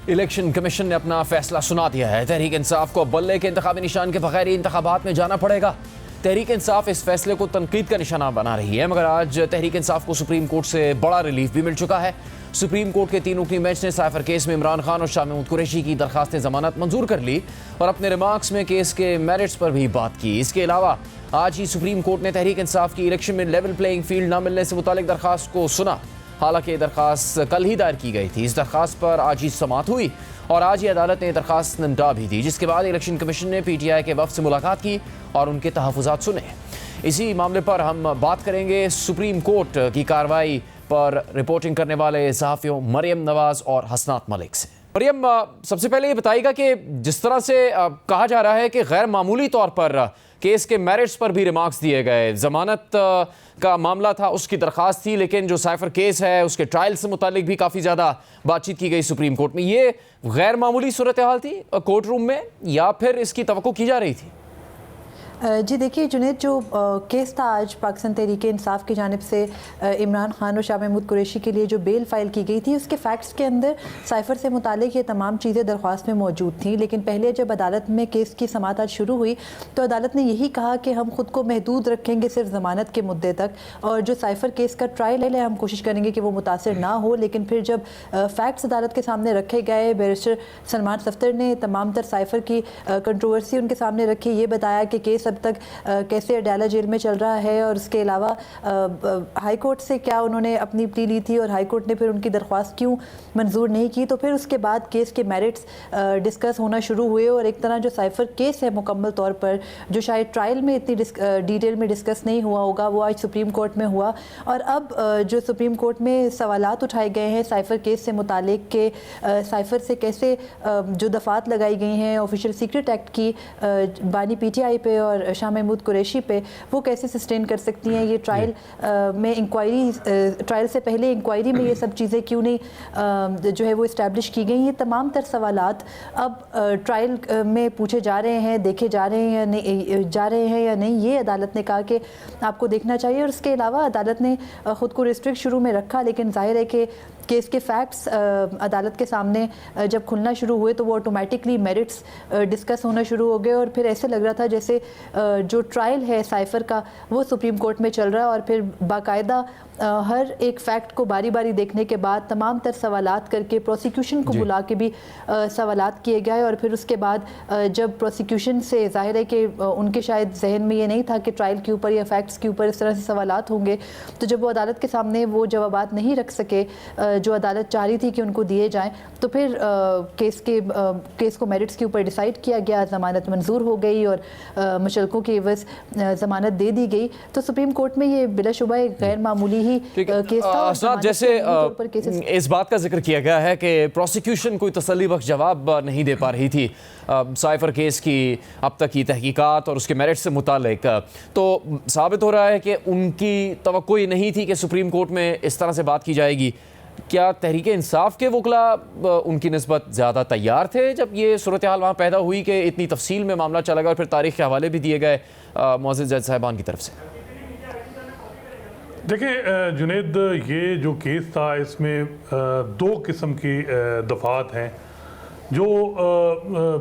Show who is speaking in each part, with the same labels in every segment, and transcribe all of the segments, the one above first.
Speaker 1: Election commission ने अपना फैसला सुना दिया है। तहरीक इंसाफ को बल्ले के इंतखाबी निशान के बगैर इंतखाबात में जाना पड़ेगा। तहरीक इंसाफ इस फैसले को तनकीद का निशाना बना रही है, मगर आज तहरीक इंसाफ को सुप्रीम कोर्ट से बड़ा रिलीफ भी मिल चुका है। सुप्रीम कोर्ट के 3 रुकनी बेंच ने साइफर केस में इमरान खान और शाह महमूद कुरैशी की दरखास्त जमानत मंजूर कर ली और अपने रिमार्क्स में केस के मेरिट्स पर भी बात की। इसके अलावा आज ही सुप्रीम कोर्ट ने तहरीक इंसाफ की इलेक्शन में लेवल प्लेइंग फील्ड न मिलने से मुतालिक दरखास्त को सुना। हालांकि दरखास्त कल ही दायर की गई थी। इस दरखास्त पर आज ही समाअत हुई और आज ही अदालत ने दरखास्त निपटा भी दी, जिसके बाद इलेक्शन कमीशन ने PTI के वफ़द से मुलाकात की और उनके तहफ़्फ़ुज़ात सुने। इसी मामले पर हम बात करेंगे सुप्रीम कोर्ट की कार्रवाई पर रिपोर्टिंग करने वाले सहाफ़ियों मरियम नवाज़ और हसनात मलिक से। मरियम, सबसे पहले ये बताइएगा कि जिस तरह से कहा जा रहा है कि गैर मामूली तौर पर केस के मेरिट्स पर भी रिमार्क्स दिए गए, जमानत का मामला था, उसकी दरखास्त थी, लेकिन जो साइफर केस है उसके ट्रायल से मुतालिक भी काफ़ी ज़्यादा बातचीत की गई सुप्रीम कोर्ट में। ये गैर मामूली सूरत हाल थी कोर्ट रूम में या फिर इसकी तवक्को की जा रही थी?
Speaker 2: जी देखिए जुनैद, जो केस था आज पाकिस्तान तहरीक इंसाफ की जानिब से इमरान खान और शाह महमूद कुरैशी के लिए जो बेल फाइल की गई थी, उसके फैक्ट्स के अंदर साइफर से मुतालिक ये तमाम चीज़ें दरख्वास्त में मौजूद थीं। लेकिन पहले जब अदालत में केस की समाअत आज शुरू हुई तो अदालत ने यही कहा कि हम खुद को महदूद रखेंगे सिर्फ ज़मानत के मुद्दे तक, और जो साइफर केस का ट्रायल है हम कोशिश करेंगे कि वो मुतासर ना हो। लेकिन फिर जब फैक्ट्स अदालत के सामने रखे गए, बैरिस्टर सलमान सफ्तर ने तमाम तर साइफर की कंट्रोवर्सी उनके सामने रखी। ये बताया कि केस अब तक कैसे अडाला जेल में चल रहा है और उसके अलावा हाई कोर्ट से क्या उन्होंने अपनी प्ली ली थी और हाई कोर्ट ने फिर उनकी दरख्वास्त क्यों मंजूर नहीं की। तो फिर उसके बाद केस के मेरिट्स डिस्कस होना शुरू हुए और एक तरह जो साइफर केस है मुकम्मल तौर पर जो शायद ट्रायल में इतनी डिटेल में डिस्कस नहीं हुआ होगा, वो आज सुप्रीम कोर्ट में हुआ। और अब जो सुप्रीम कोर्ट में सवालात उठाए गए हैं साइफर केस से मुतालिक के साइफर से कैसे जो दफात लगाई गई हैं ऑफिशियल सीक्रेट एक्ट की बानी PTI पे और शाह महमूद कुरैशी पे, वो कैसे सस्टेन कर सकती हैं। ये ट्रायल में इंक्वायरी, ट्रायल से पहले इंक्वायरी में ये सब चीज़ें क्यों नहीं जो है वो इस्टेब्लिश की गई। ये तमाम तर सवालात अब ट्रायल में पूछे जा रहे हैं, देखे जा रहे हैं या नहीं, ये अदालत ने कहा कि आपको देखना चाहिए। और उसके अलावा अदालत ने ख़ुद को रिस्ट्रिक्ट शुरू में रखा, लेकिन जाहिर है कि केस के फैक्ट्स अदालत के सामने जब खुलना शुरू हुए तो वो ऑटोमेटिकली मेरिट्स डिस्कस होना शुरू हो गए और फिर ऐसे लग रहा था जैसे जो ट्रायल है साइफर का वो सुप्रीम कोर्ट में चल रहा है और फिर बाकायदा हर एक फैक्ट को बारी बारी देखने के बाद तमाम तर सवालात करके प्रोसिक्यूशन को बुला के भी सवालात किए गए। और फिर उसके बाद जब प्रोसिक्यूशन से जाहिर है कि उनके शायद जहन में ये नहीं था कि ट्रायल के ऊपर या फैक्ट्स के ऊपर इस तरह से सवालात होंगे, तो जब वो अदालत के सामने वो जवाबात नहीं रख सके जो अदालत चाह रही थी कि उनको दिए जाएं, तो फिर केस को मेरिट्स के ऊपर डिसाइड किया गया, ज़मानत मंजूर हो गई और मुशल्कों के एवज़ ज़मानत दे दी गई। तो सुप्रीम कोर्ट में ये बिलाशुबा एक गैर मामूली ही केस था।
Speaker 1: जैसे इस बात का जिक्र किया गया है कि प्रोसिक्यूशन कोई तसल्ली बख्श जवाब नहीं दे पा रही थी साइफर केस की अब तक की तहकीकात और उसके मेरिट से मुतालिक, तो साबित हो रहा है कि उनकी तवक्को ही नहीं थी कि सुप्रीम कोर्ट में इस तरह से बात की जाएगी। क्या तहरीक इंसाफ के वकला उनकी निस्बत ज़्यादा तैयार थे जब ये सूरत हाल वहाँ पैदा हुई कि इतनी तफसील में मामला चला गया और फिर तारीख़ के हवाले भी दिए गए मुअज़्ज़ज़ जज साहिबान की तरफ से?
Speaker 3: देखिए जुनैद, ये जो केस था इसमें 2 किस्म की दफ़ात हैं। जो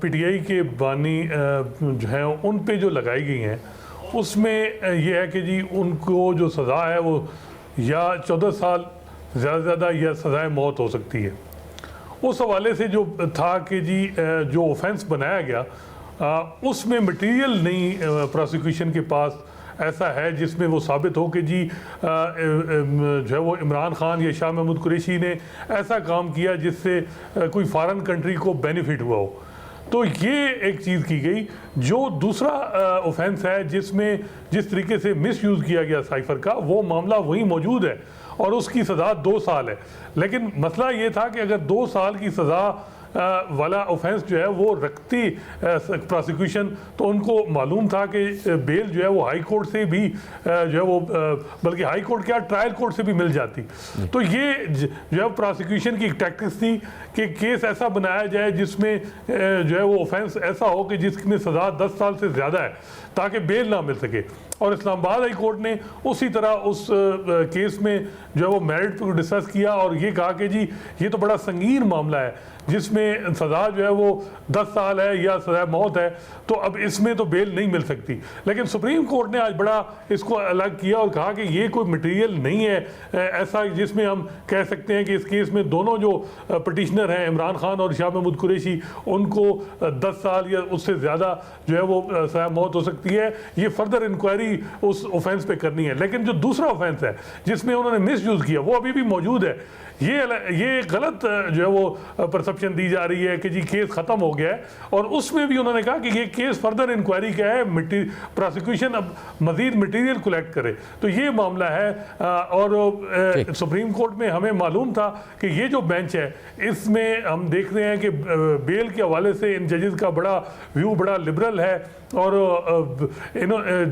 Speaker 3: PTI के बानी जो हैं उन पे जो लगाई गई हैं उसमें यह है कि जी उनको जो सज़ा है वो या 14 साल ज़्यादा से ज़्यादा या सज़ाए मौत हो सकती है। उस हवाले से जो था कि जी जो ऑफेंस बनाया गया उसमें मटेरियल नहीं प्रोसिक्यूशन के पास ऐसा है जिसमें वो साबित हो कि जी जो है वो इमरान खान या शाह महमूद कुरैशी ने ऐसा काम किया जिससे कोई फॉरेन कंट्री को बेनिफिट हुआ हो। तो ये एक चीज़ की गई। जो दूसरा ऑफेंस है जिसमें जिस तरीके से मिसयूज़ किया गया साइफर का, वो मामला वही मौजूद है और उसकी सज़ा 2 साल है। लेकिन मसला ये था कि अगर 2 साल की सज़ा वाला ऑफेंस जो है वो रखती प्रोसिक्यूशन, तो उनको मालूम था कि बेल जो है वो हाई कोर्ट से भी जो है वो बल्कि हाई कोर्ट क्या ट्रायल कोर्ट से भी मिल जाती। तो ये जो है प्रोसिक्यूशन की एक टैक्टिक्स थी कि केस ऐसा बनाया जाए जिसमें जो है वो ऑफेंस ऐसा हो कि जिसमें सज़ा 10 साल से ज़्यादा है ताकि बेल ना मिल सके। और इस्लामाबाद हाई कोर्ट ने उसी तरह उस केस में जो है वो मेरिट को डिस्कस किया और ये कहा कि जी ये तो बड़ा संगीन मामला है जिसमें सज़ा जो है वो 10 साल है या सज़ा मौत है, तो अब इसमें तो बेल नहीं मिल सकती। लेकिन सुप्रीम कोर्ट ने आज बड़ा इसको अलग किया और कहा कि ये कोई मटेरियल नहीं है ऐसा जिसमें हम कह सकते हैं कि इस केस में दोनों जो पटिशनर हैं इमरान खान और शाह महमूद कुरैशी उनको 10 साल या उससे ज़्यादा जो है वो सज़ा मौत हो सकती है। ये फर्दर इंक्वायरी उस ऑफेंस पे करनी है। लेकिन जो दूसरा ऑफेंस है जिसमें उन्होंने मिसयूज़ किया वो अभी भी मौजूद है। ये गलत जो है वो परसेप्शन दी जा रही है कि जी केस ख़त्म हो गया है, और उसमें भी उन्होंने कहा कि ये केस फर्दर इंक्वायरी का है, प्रोसिक्यूशन अब मज़ीद मटेरियल कलेक्ट करे। तो ये मामला है और सुप्रीम कोर्ट में हमें मालूम था कि ये जो बेंच है इसमें हम देख रहे हैं कि बेल के हवाले से इन जजेस का बड़ा व्यू बड़ा लिबरल है और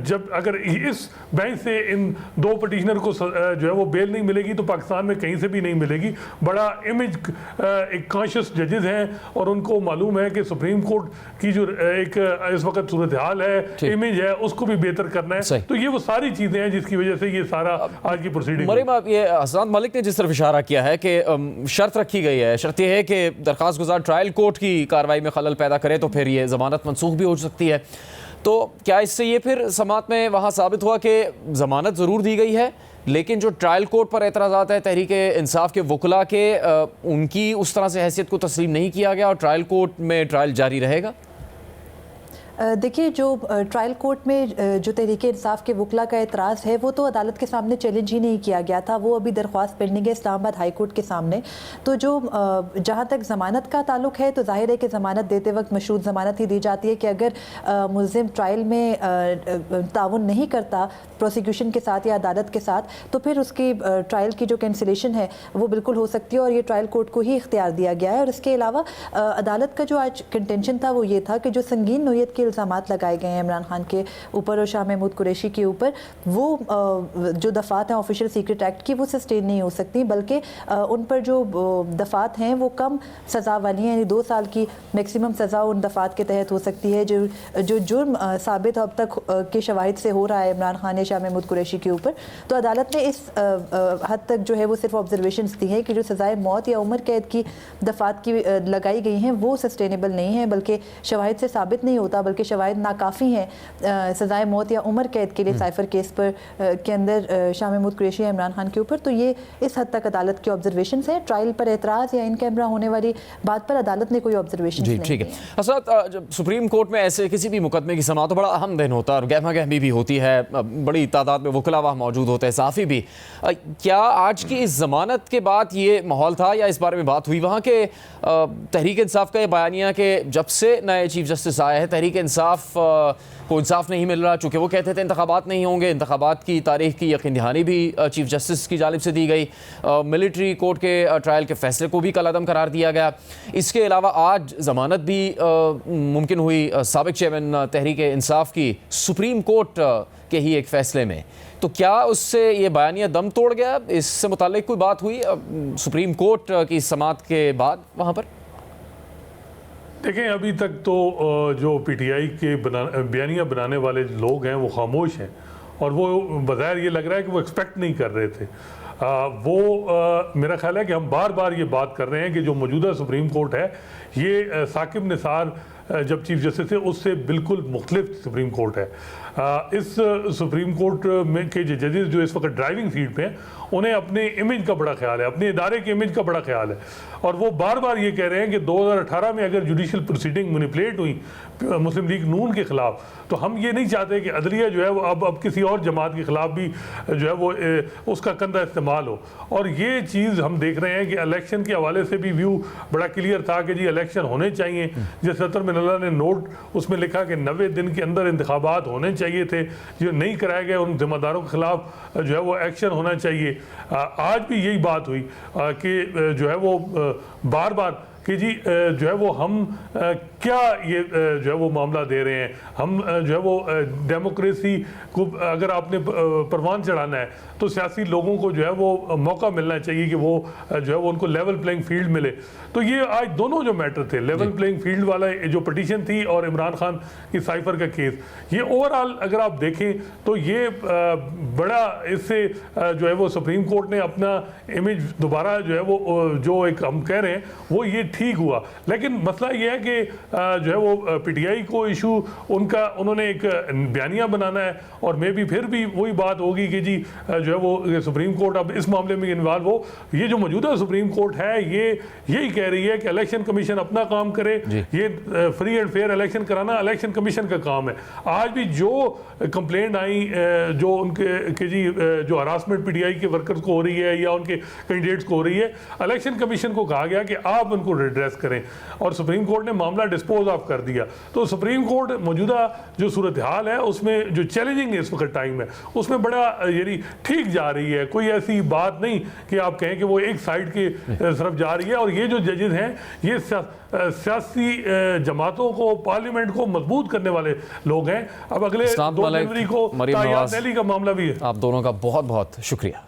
Speaker 3: जब अगर इस बेंच से इन दो पटिशनर को जो है वो बेल नहीं मिलेगी तो पाकिस्तान में कहीं से भी नहीं मिलेगी। बड़ा इमेज एक कॉन्शियस जजेस हैं और उनको मालूम है कि सुप्रीम कोर्ट की जो एक इस वक्त सूरत हाल है, इमेज है, उसको भी बेहतर करना है। तो ये वो सारी चीज़ें हैं जिसकी वजह से ये सारा आज की प्रोसीडिंग।
Speaker 1: मरीम, ये हसन मलिक ने जिस तरफ इशारा किया है कि शर्त रखी गई है, शर्त यह है कि दरख्वास्त गुजार ट्रायल कोर्ट की कार्रवाई में खलल पैदा करे तो फिर ये जमानत मनसूख भी हो सकती है। तो क्या इससे ये फिर समात में वहाँ साबित हुआ कि ज़मानत ज़रूर दी गई है लेकिन जो ट्रायल कोर्ट पर एतराज़ात है तहरीक इंसाफ के वकला के उनकी उस तरह से हैसियत को तस्लीम नहीं किया गया और ट्रायल कोर्ट में ट्रायल जारी रहेगा?
Speaker 2: देखिए, जो ट्रायल कोर्ट में जो तहरीक इंसाफ के वकला का एतराज़ है वो तो अदालत के सामने चैलेंज ही नहीं किया गया था, वो अभी दरख्वास्त पेंडिंग है इस्लामाबाद हाई कोर्ट के सामने। तो जो जहाँ तक ज़मानत का ताल्लुक है तो जाहिर है कि ज़मानत देते वक्त मशरूत ज़मानत ही दी जाती है कि अगर मुल्ज़िम ट्रायल में ताउन नहीं करता प्रोसिक्यूशन के साथ या अदालत के साथ तो फिर उसकी ट्रायल की जो कैंसिलेशन है वो बिल्कुल हो सकती है और ये ट्रायल कोर्ट को ही इख्तियार दिया गया है। और इसके अलावा अदालत का जो आज कंटेंशन था वो ये था कि जो संगीन नोयत के इल्ज़ामात लगाए गए हैं इमरान खान के ऊपर और शाह महमूद कुरैशी के ऊपर, वो जो दफ़ात हैं ऑफिशियल सीक्रेट एक्ट की वो सस्टेन नहीं हो सकती, बल्कि उन पर जो दफ़ात हैं वो कम सज़ा वाली हैं, यानी 2 साल की मैक्सिमम सज़ा उन दफ़ात के तहत हो सकती है। जो जुर्म साबित अब तक के शवाहिद से हो रहा है इमरान खान या शाह महमूद कुरैशी के ऊपर, तो अदालत ने इस हद तक जो है वो सिर्फ ऑब्जर्वेशंस दी हैं कि जो सज़ाए मौत या उम्र कैद की दफ़ात की लगाई गई हैं वो सस्टेनेबल नहीं है, बल्कि शवाहिद से साबित नहीं होता, बल्कि शवाहिद नाकाफ़ी हैं सज़ाए मौत या उम्र कैद के लिए साइफर केस पर के अंदर शाह महमूद कुरैशी या इमरान खान के ऊपर। तो ये इस हद तक अदालत की ऑब्जर्वेशंस हैं। ट्रायल पर एतराज़ या इन कैमरा होने वाली बात पर अदालत ने कोई ऑब्जर्वेशन नहीं
Speaker 1: ठीक है। हसरत, जब सुप्रीम कोर्ट में ऐसे किसी भी मुकदमे की समाअत तो बड़ा अहम दिन होता है और गहमा गहमी भी होती है, बड़ी तादाद में वकला वहाँ मौजूद होते हैं, साफ़ी भी। क्या आज की इस जमानत के बाद ये माहौल था या इस बारे में बात हुई वहाँ के तहरीक इंसाफ का ये बयानिया कि जब से नए चीफ जस्टिस आए हैं तहरीक इंसाफ को इंसाफ नहीं मिल रहा, चूँकि वो कहते थे इंतखाबात नहीं होंगे, इंतखाबात की तारीख की यकीन दहानी भी चीफ जस्टिस की जानिब से दी गई, मिलिट्री कोर्ट के ट्रायल के फैसले को भी कलअदम करार दिया गया। इसके अलावा आज ज़मानत भी मुमकिन हुई साबिक चेयरमैन तहरीक इंसाफ की सुप्रीम कोर्ट के ही एक फ़ैसले में। तो क्या उससे ये बयानिया दम तोड़ गया? इससे मुताल्लिक कोई बात हुई सुप्रीम कोर्ट की समाअत के बाद वहाँ पर?
Speaker 3: देखें, अभी तक तो जो पीटीआई के बयानिया बनाने वाले लोग हैं वो खामोश हैं और वो बज़ाहिर ये लग रहा है कि वो एक्सपेक्ट नहीं कर रहे थे। मेरा ख्याल है कि हम बार बार ये बात कर रहे हैं कि जो मौजूदा सुप्रीम कोर्ट है ये साकिब निसार जब चीफ जस्टिस थे उससे बिल्कुल मुख्तलिफ सुप्रीम कोर्ट है। इस सुप्रीम कोर्ट में के जजेस जो इस वक्त ड्राइविंग सीट पे हैं उन्हें अपने इमेज का बड़ा ख्याल है, अपने इदारे के इमेज का बड़ा ख्याल है और वो बार बार ये कह रहे हैं कि 2018 में अगर जुडिशल प्रोसीडिंग मैनिपुलेट हुई मुस्लिम लीग नून के ख़िलाफ़ तो हम ये नहीं चाहते कि अदलिया जो है वो अब किसी और जमात के ख़िलाफ़ भी जो है वो उसका कंधा इस्तेमाल हो। और ये चीज़ हम देख रहे हैं कि इलेक्शन के हवाले से भी व्यू बड़ा क्लियर था कि जी इलेक्शन होने चाहिए। जैसे सत्तर मिनल्ला ने नोट उसमें लिखा कि 90 दिन के अंदर इंतखाबात होने चाहिए थे, जो नहीं कराए गए उन जिम्मेदारों के ख़िलाफ़ जो है वो एक्शन होना चाहिए। आज भी यही बात हुई कि जो है वो बार बार कि जी जो है वो हम क्या ये जो है वो मामला दे रहे हैं, हम जो है वो डेमोक्रेसी को अगर आपने परवान चढ़ाना है तो सियासी लोगों को जो है वो मौका मिलना चाहिए कि वो जो है वो उनको लेवल प्लेइंग फील्ड मिले। तो ये आज दोनों जो मैटर थे, लेवल प्लेइंग फील्ड वाला जो पिटीशन थी और इमरान खान की साइफर का केस, ये ओवरऑल अगर आप देखें तो ये बड़ा इससे जो है वो सुप्रीम कोर्ट ने अपना इमेज दोबारा जो है वो जो एक हम कह रहे हैं वो ये ठीक हुआ। लेकिन मसला ये है कि जो है वो पीटीआई को इशू उन्होंने एक बयानिया बनाना है और मे भी फिर भी वही बात होगी कि जी जो है वो सुप्रीम कोर्ट अब इस मामले में इन्वॉल्व हो। ये जो मौजूदा सुप्रीम कोर्ट है ये यही कह रही है कि इलेक्शन कमीशन अपना काम करे, ये फ्री एंड फेयर इलेक्शन कराना इलेक्शन कमीशन का काम है। आज भी जो कंप्लेंट आई जो उनके कि जी जो हरासमेंट पीटीआई के वर्कर्स को हो रही है या उनके कैंडिडेट्स को हो रही है, इलेक्शन कमीशन को कहा गया कि आप उनको रिड्रेस करें और सुप्रीम कोर्ट ने मामला डिस्पोज ऑफ कर दिया। तो सुप्रीम कोर्ट मौजूदा जो सूरत हाल है उसमें जो चैलेंजिंग इस वक्त टाइम है उसमें बड़ा यानी ठीक जा रही है। कोई ऐसी बात नहीं कि आप कहें कि वो एक साइड की तरफ जा रही है। और ये जो जजेस हैं ये सियासी जमातों को, पार्लियामेंट को मजबूत करने वाले लोग हैं। अब अगले 2 जनवरी को तायात अली का मामला भी है।
Speaker 1: आप दोनों का बहुत बहुत शुक्रिया।